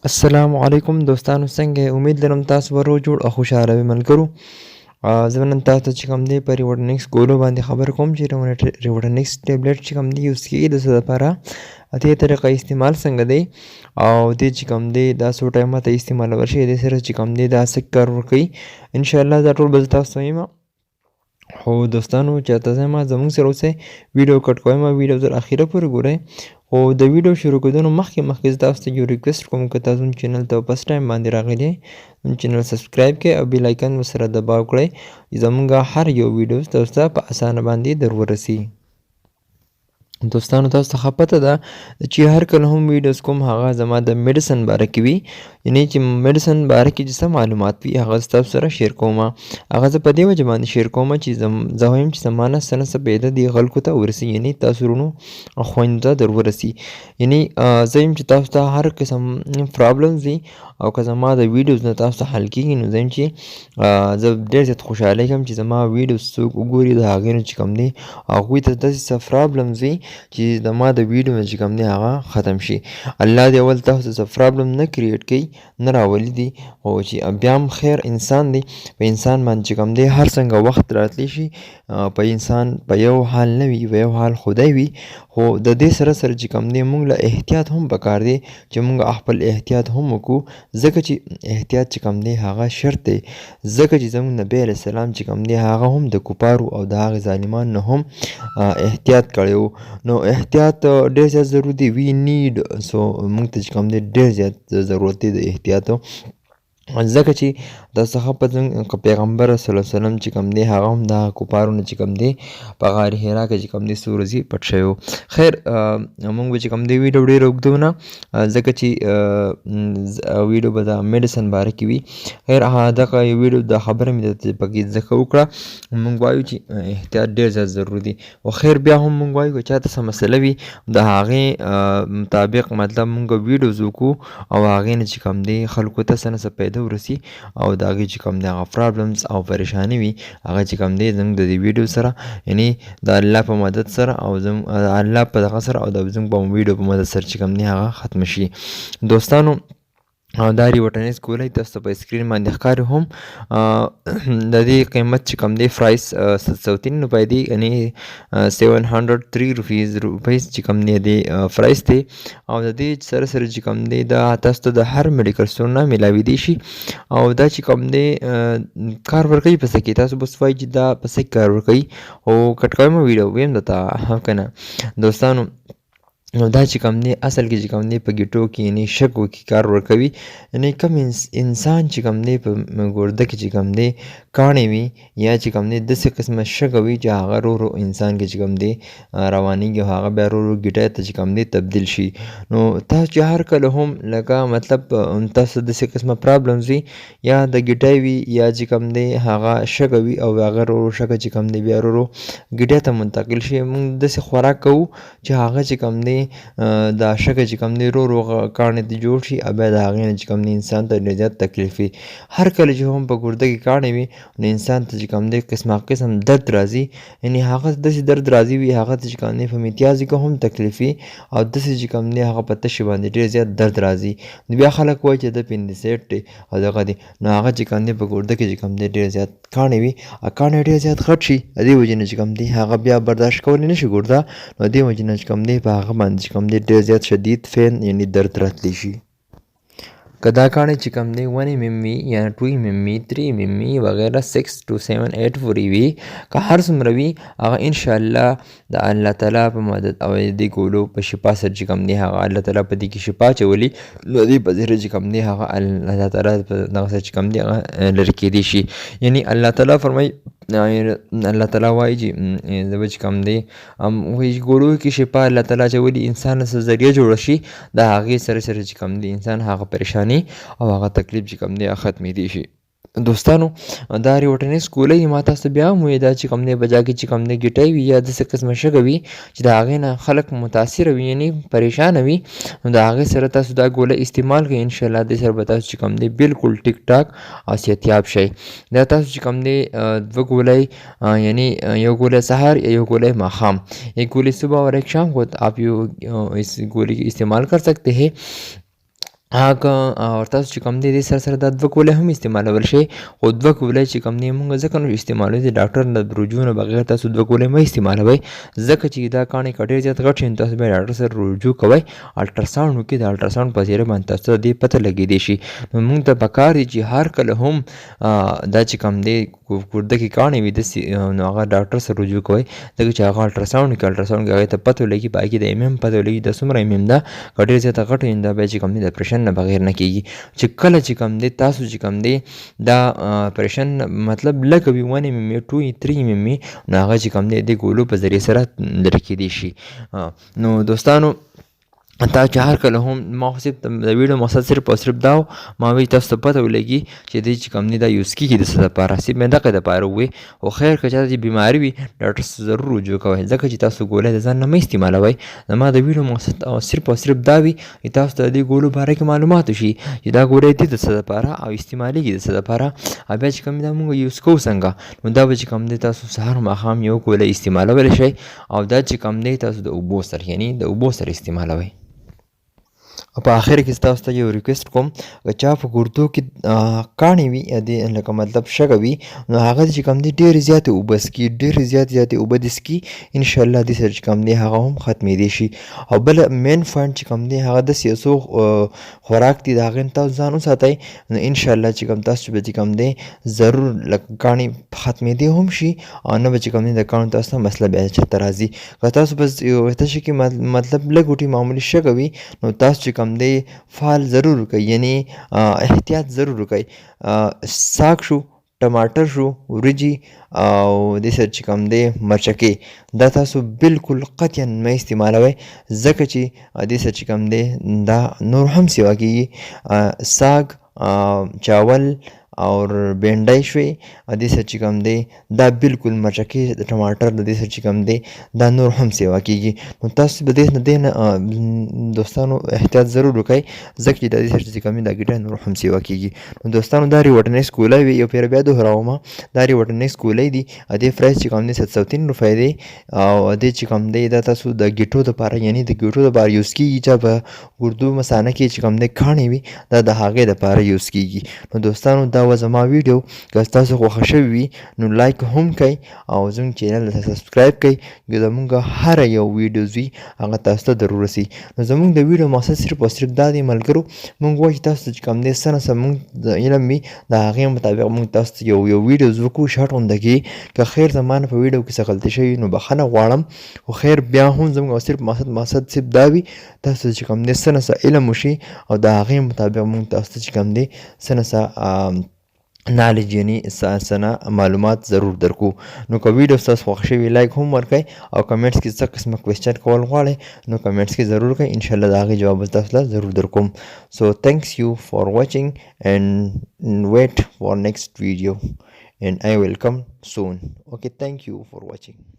السلام علیکم دوستانو، څنګه امید لرم تاسو به روغ جوړ او خوشحاله وي ملګرو. زه نن تاسو ته چې کوم دی په ریوټنکس ګولو باندې خبر کوم چې ریوټنکس ټابلیټ چې کوم دی یوز کیږي د څه لپاره، دې طریقه استعمال څنګه دی او دې چې کوم دی دا څو ټایمه ته استعمالول شي، دې سره چې کوم دی دا څه کار ورکوي. انشاءالله دا ټول به زه تاسو ته وایم. خو دوستانو چېرته ځئ زموږ سره اوسئ، ویډیو کټ کویم، ویډیو تر اخره پورې ګورئ. خو د ویډیو شروع کېدو مخکې زه تاسو ته یو ریکویسټ کوم، که تاسو زموږ چینل ته فرست ټایم باندې راغلي یئ، زموږ چینل سبسکرایب کړئ او بیل آیکن ورسره دباو کړئ، زموږ هر یو ویډیو تاسو ته په اسانه باندې در ورسي. دوستانو تاسو ته ښه پته ده چې هر کله هم ویډیوز کوم هغه زما د میډیسن باره کې وي، یعنې چې میډیسن باره کې چې څه معلومات وي هغه زه تاسو سره شیر کوم. هغه زه په دې وجه باندې شیر کوم چې زه وایم چې زما نه څه نه څه پیدا دې خلکو ته ورسي، یعنې تاسو ورونو او خویندو ته در ورسي. یعنې زه یم چې تاسو ته هر قسم پرابلمز وي او که زما د ویډیوز نه تاسو ته حل کېږي، نو زه یم چې زه ډېر زیات خوشحاله کېږم چې زما ویډیوز څوک وګوري، د هغې نه چې کوم دی هغوی ته داسې څه پرابلمز وي چې زما د ویډیو نه چې کوم دی هغه ختم شي. الله دې اول تاسو ته څه پرابلم نه کریټ کوي، نه راولي دي، خو چې بیا هم خیر انسان دی، په انسان باندې چې کوم دی هر څنګه وخت راتلی شي، په انسان په یو حال نه وي، په یو حال خدای وي. خو د دې سره چې کوم دی موږ له احتیاط هم پکار دی چې موږ خپل احتیاط هم وکړو، ځکه چې احتیاط چې کوم دی هغه شرط دی، ځکه چې زموږ نبی علیه السلام چې کوم دی هغه هم د کفارو او د هغې ظالمانو نه هم احتیاط کړی و. نو احتیاط ډېر زیات ضروري دی، وی نیډ سو موږ ته چې کوم دی ډېر زیات ضرورت دی د احتیاطو، ځکه چې د صحابه پیغمبر صلی الله علیه وسلم چې کوم دی هغه هم د کفارو نه چې کوم دی په غار حرا کې چې کوم دی څو ورځې پټ شوی و. خیر موږ به چې کوم دی ویډیو ډېر اوږدو نه، ځکه چې ویډیو به د میډیسن باره کې وي. خیر دغه یو ویډیو د خبره مې درته پکې ځکه وکړه، موږ وایو چې احتیاط ډېر زیات ضروري دی. خو خیر بیا هم موږ وایو که چاته څه مسله وي د هغې مطابق مطلب موږ ویډیوز وکړو او هغې نه چې کوم دی خلکو ته څه نه څه پیدا ورسي، او د هغې چې کوم دی هغه پرابلمز او پریشاني وي هغه چې کوم دی زموږ د دې ویډیو سره، یعنې د الله په مدد سره او زموږ الله په دغه سره او د زموږ په ویډیو په مدد سره چې کوم دی هغه ختم شي. دوستانو دا ریوټنکس ګولۍ تاسو ته په سکرین باندې ښکاري هم، د دې قیمت چې کوم دی پرایس 703 روپۍ دی، یعنې 703 روپیز چې کوم دی د پرایس دی. او د دې سره چې کوم دی دا تاسو ته د هر میډیکل سټور نه میلاویدی شي، او دا چې کوم دی کار ورکوي په څه کې، تاسو بس وایي چې دا په څه کې کار ورکوي. او کټ کوم ویډیو ویم درته که نه دوستانو، نو دا چې کوم دی اصل کې چې کوم دی په ګیټو کې یعنې شګو کې کار ورکوي، یعنې کوم انسان چې کوم دی په ګرده کې چې کوم دی کاڼې وي یا چې کوم دی داسې قسمه شګه وي چې هغه ورو انسان کې چې کوم دی روانېږي او هغه بیا ورو ګیټۍ ته چې کوم دی تبدیل شي. نو تاسو چې هر کله هم لکه مطلب تاسو داسې قسمه پرابلمز وي، یا د ګیټۍ وي یا چې کوم دی هغه شګه وي او هغه ورو شګه چې کوم دی بیا ورو ګیټۍ ته منتقل شي، موږ داسې خوراک کوو چې هغه چې کوم دی دا شګه چې کوم دی ورو کاڼې ته جوړ شي، او بیا د هغې نه چې کوم دی انسان ته ډېر زیات تکلیف وي. هر کله چې هم په ګرده کې کاڼې وي نو انسان ته چې کوم دی قسم درد راځي، یعنې هغه داسې درد راځي وي هغه ته چې کوم دی په میتیازي کې هم تکلیف وي، او داسې چې کوم دی هغه په تشي باندې ډېر زیات درد راځي. نو بیا خلک وایي چې د اپنډیسایټ دی او دغه دی، نو هغه چې کوم دی په ګرده کې چې کوم دی ډېر زیات کاڼې وي، کاڼې ډېر زیات غټ شي، د دې وجې نه چې کوم دی هغه بیا برداشت کولی نه شي ګرده، نو دې وجې نه چې کوم دی په هغه باندې چې کوم دی ډېر زیات شدید فین یعنې درد راتلی شي. که دا کاڼې چې کوم دی 1 mm وي یا 2 mm وي 3 mm وي وغیره 6 to 7 8 پورې وي، که هر څومره وي هغه انشاءالله د الله تعالی په مدد او دې ګولو په شفا سره چې کوم دی هغه الله تعالی په دې کې شفا اچولي، نو دې په ذریعه چې کوم دی هغه الله تعالی په دغه سره چې کوم دی هغه لرې کېدی شي. یعنې الله تعالی فرمایي، الله تعالی وایي چې زه به چې کوم دی وایي ګولو کې شفا الله تعالی اچولي، انسان څه ذریعه جوړه شي د هغې سره چې کوم دی انسان هغه پریشاني او هغه تکلیف چې کوم دی ختمېدی شي. دوستانو دا ریوټنکس ګولۍ ما تاسو ته بیا هم وایي دا چې کوم دی بجا کې چې کوم دی ګیټۍ وي یا داسې قسمه شګه وي چې د هغې نه خلک متاثره وي یعنې پریشانه وي، نو د هغې سره تاسو دا ګولۍ استعمال کړئ، انشاءالله دې سره به تاسو چې کوم دی بالکل ټیک ټاک او صحتیاب شئ. دا تاسو چې کوم دی 2 ګولۍ یعنی یو ګولۍ سحر یا یو ګولۍ ماښام، ایک گولی صبح اور ایک شام کو آپ اس گولی استعمال کر سکتے ہیں. هغه تاسو چې کوم دی دې سره سره دا 2 ګولۍ هم استعمالول شئ، خو 2 ګولۍ چې کوم دی مونږ ځکه نو استعمالوي د ډاکټر نه د رجوع نه بغیر تاسو 2 ګولۍ مه استعمالوئ، ځکه چې دا کاڼي که ډېر زیات غټ شي نو تاسو بیا ډاکټر سره رجوع کوئ، الټراساونډ وکړئ، د الټراساونډ په ذریعه باندې تاسو ته د دې پته لګېدی شي. نو مونږ ته پکار دي چې هر کله هم دا چې کوم دی ګرده کې کاڼي وي داسې نو هغه ډاکټر سره رجوع کوئ، ځکه چې هغه الټراساونډ وکړي، الټراساونډ کې هغې ته پته ولګي، په هغې کې د ایم ایم پته ولګي دا څومره ایم ایم ده، که ډېر زیاته غټه وي نو دا بیا چې کوم دی د اپریشن نه بغیر نه کېږي. چې کله چې کوم دی تاسو چې کوم دی دا اپریشن مطلب لږه وي 1 ایم ایم 2 3 ایم ایم نو هغه چې کوم دی د ګولو په ذریعه سره لرې کېدی شي. نو دوستانو تا چې هر کله هم ما خو صرف د ویډیو مقصد صرف او صرف دا و ما وی تاسو ته پته ولګي چې دی چې کوم دی دا یوز کېږي د څه دپاره صرف مې دغه دپاره ووایي. خو خیر که چاته چې بیماري وي ډاکټر سره ضرور رجوع کوئ، ځکه چې تاسو ګولۍ د ځان نه مه استعمالوئ. زما د ویډیو مقصد صرف او صرف دا وي چې تاسو ته د دې ګولو باره کې معلومات وشي چې دا ګولۍ دي د څه دپاره او استعمالېږي د څه دپاره، او بیا چې کوم دا مونږ یوز کوو څنګه، نو دا به چې کوم دی تاسو سهار ماښام یو ګولۍ استعمالولی شئ، او دا چې کوم دی تاسو د اوبو سره یعنې د اوبو سره استعمالوئ. په آخر کې تاسو ته یو ریکویسټ کوم که چا په ګردو کې کاڼي وي لکه مطلب شګه وي نو هغه چې کوم دی ډېرې زیاتې اوبه څکي، ډېرې زیاتې اوبه دې څکي، انشاءالله دې سره چې کوم دی هغه هم ختمېدی شي. او بله مین پوینټ چې کوم دی هغه داسې یو څو خوراک دي د هغې نه تاسو ځان وساتئ، نو انشاءالله چې کوم تاسو به چې کوم دی ضرور لکه کاڼي ختمېدی هم شي او نه به چې کوم دی د کاڼو تاسو ته مسله بیا چېرته راځي. که تاسو بس یو تشه کې مطلب لږ وټې معمولي شګه وي نو تاسو چې کوم دی فعال ضرور وکړئ، یعنی احتیاط ضرور وکړئ. ساګ شو، ټماټر شو، وریجې او دې سره چې کوم دی مرچکې دا تاسو بالکل قطعا مه استعمالوئ، ځکه چې دې سره چې کوم دی دا نور هم سیوا کېږي. ساګ، چاول اور بینډۍ شوې دې سره چې کوم دی دا بالکل مرچکې د ټماټر د دې سره چې کوم دی دا نور هم سیوا کېږي. نو تاسو به دې نه دوستانو احتیاط ضرور وکړئ، ځکه چې د دې سره چې کوم دی دا ګیډه نور هم سیوا کېږي. نو دوستانو دا ریوټینکس ګولۍ وي، یو پېره بیا دوهراومه دا ریوټینکس ګولۍ دي، دې پرایس چې کوم دی 703 روپۍ دی، او دې چې کوم دی دا تاسو د ګیټو دپاره یعنې د ګیټو دپاره یوز کېږي، چا په ګردو مثانه کې چې کوم دی کاڼي وي دا د هغې دپاره یوز کېږي. نو دوستانو دا و زما ویډیو، که تاسو خوښه شوي وي نو لایک هم کوئ او زموږ چینل ته سبسکرایب کوئ، که زموږ هره یو ویډیوز وي هغه تاسو ته ضرور رسي. نو زموږ د ویډیو مقصد صرف او صرف دا دی ملګرو، موږ وایو چې تاسو ته چې کوم دی څه نه څه موږ د علم وي د هغې مطابق موږ تاسو ته یو ویډیوز وکړو شارټ غونده کې. که خیر زما نه په ویډیو کې څه غلطي شوي نو بخښنه غواړم، خو خیر بیا هم زموږ صرف مقصد صرف دا وي تاسو ته چې کوم دی څه نه څه علم وشي او د هغې مطابق موږ تاسو ته چې کوم دی څه نه څه نالج یعنی سنه معلومات ضرور درکو. نو که ویډیو ستاسو خوښ شوي لایک هم ورکړئ، او کمنټس کې څه قسمه کوېسچن کول غواړئ نو کمنټس کې ضرور کړئ، انشاءالله د هغې جواب به تاسو ته ضرور درکوم. سو thanks you for watching and wait for next video and I will come soon. Okay, thank you for watching.